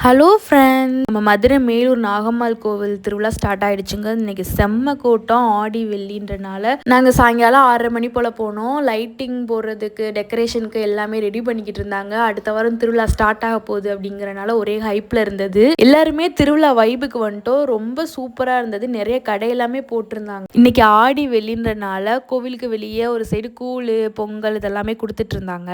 Hello friends, நம்ம மதுரை மேலூர் நாகம்மாள் கோவில் திருவிழா ஸ்டார்ட் ஆகிடுச்சுங்க. இன்றைக்கி செம்ம கூட்டம். ஆடி வெள்ளின்றனால நாங்கள் சாயங்காலம் 6:30 மணி போல் போனோம். லைட்டிங் போடுறதுக்கு டெக்கரேஷனுக்கு எல்லாமே ரெடி பண்ணிக்கிட்டு இருந்தாங்க. அடுத்த வாரம் திருவிழா ஸ்டார்ட் ஆக போகுது அப்படிங்கிறனால ஒரே ஹைப்பில் இருந்தது. எல்லாருமே திருவிழா வைபுக்கு வந்துட்டோம். ரொம்ப சூப்பராக இருந்தது. நிறைய கடையெல்லாமே போட்டிருந்தாங்க. இன்றைக்கி ஆடி வெள்ளின்றனால கோவிலுக்கு வெளியே ஒரு சைடு கூழ் பொங்கல் இதெல்லாமே கொடுத்துட்டு இருந்தாங்க.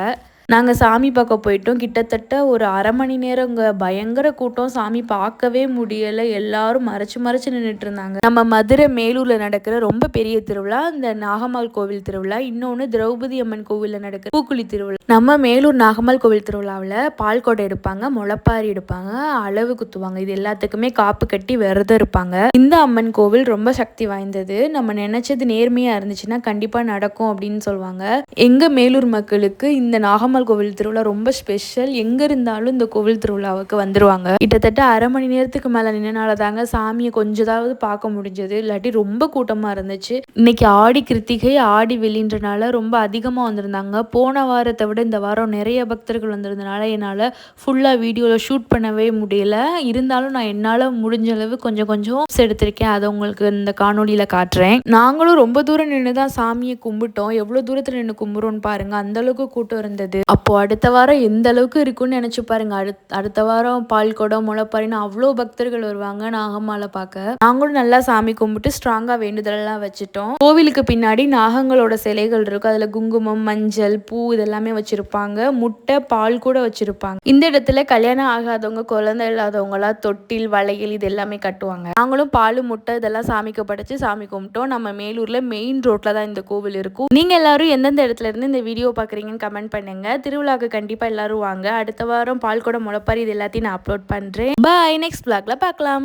நாங்கள் சாமி பார்க்க போயிட்டோம். கிட்டத்தட்ட ஒரு அரை மணி நேரங்க. பயங்கர கூட்டம். சாமி பார்க்கவே முடியலை. எல்லாரும் மறைச்சு நின்றுட்டு இருந்தாங்க. நம்ம மதுரை மேலூரில் நடக்கிற ரொம்ப பெரிய திருவிழா இந்த நாகம்மாள் கோவில் திருவிழா. இன்னொன்று திரௌபதி அம்மன் கோவிலில் நடக்கிற பூக்குழி திருவிழா. நம்ம மேலூர் நாகம்மாள் கோவில் திருவிழாவில் பால்கொடை எடுப்பாங்க, முளைப்பாரி எடுப்பாங்க, அளவு குத்துவாங்க. இது எல்லாத்துக்குமே காப்பு கட்டி விரதம் இருப்பாங்க. இந்த அம்மன் கோவில் ரொம்ப சக்தி வாய்ந்தது. நம்ம நினைச்சது நேர்மையாக இருந்துச்சுன்னா கண்டிப்பாக நடக்கும் அப்படின்னு சொல்லுவாங்க. எங்கள் மேலூர் மக்களுக்கு இந்த நாகம்மாள் கோவில் திருவிழா ரொம்ப ஸ்பெஷல். எங்க இருந்தாலும் இந்த கோவில் திருவிழாவுக்கு வந்துருவாங்க. கிட்டத்தட்ட அரை மணி நேரத்துக்கு மேல நின்னனால தாங்க சாமியை கொஞ்சதாவது பார்க்க முடிஞ்சது. இல்லாட்டி ரொம்ப கூட்டமா இருந்துச்சு. இன்னைக்கு ஆடி கிருத்திகை, ஆடி வெள்ளின்றனால ரொம்ப அதிகமா வந்திருந்தாங்க. போன வாரத்தை விட இந்த வாரம் நிறைய பக்தர்கள் வந்திருந்தனால என்னால் ஃபுல்லாக வீடியோவில் ஷூட் பண்ணவே முடியல. இருந்தாலும் நான் என்னால் முடிஞ்ச அளவு கொஞ்சம் எடுத்திருக்கேன். அதை உங்களுக்கு இந்த காணொலியில் காட்டுறேன். நாங்களும் ரொம்ப தூரம் நின்று தான் சாமியை கும்பிட்டோம். எவ்வளோ தூரத்தில் நின்று கும்பிட்றோன்னு பாருங்க. அந்த அளவுக்கு கூட்டம் இருந்தது. அப்போது அடுத்த வாரம் எந்த அளவுக்கு இருக்குன்னு நினச்சி பாருங்க. அடுத்த வாரம் பால்குடம் முளைப்பாரின்னு அவ்வளோ பக்தர்கள் வருவாங்க நாகம்மாளை பார்க்க. நாங்களும் நல்லா சாமி கும்பிட்டு ஸ்ட்ராங்காக வேண்டுதலெல்லாம் வச்சுட்டோம். கோவிலுக்கு பின்னாடி நாகங்களோட சிலைகள் இருக்கும். அதில் குங்குமம், மஞ்சள், பூ இதெல்லாமே வச்சுருப்பாங்க. முட்டை, பால் கூட வச்சுருப்பாங்க. இந்த இடத்துல கல்யாணம் ஆகாதவங்க, குழந்தை இல்லாதவங்களாம் தொட்டில், வளையல் இது எல்லாமே கட்டுவாங்க. நாங்களும் பால், முட்டை இதெல்லாம் சாமிக்கு படைச்சு சாமி கும்பிட்டோம். நம்ம மேலூரில் மெயின் ரோட்டில் தான் இந்த கோவில் இருக்கும். நீங்கள் எல்லாரும் எந்தெந்த இடத்துல இருந்து இந்த வீடியோ பார்க்குறீங்கன்னு கமெண்ட் பண்ணுங்க. திருவிழாக்கு கண்டிப்பாக எல்லாரும் வாங்க. அடுத்த வாரம் பால்குடம் முளைப்பாரி இது எல்லாத்தையும் நான் அப்லோட் பண்ணுறேன். பாய், நெக்ஸ்ட் vlogல பார்க்கலாம்.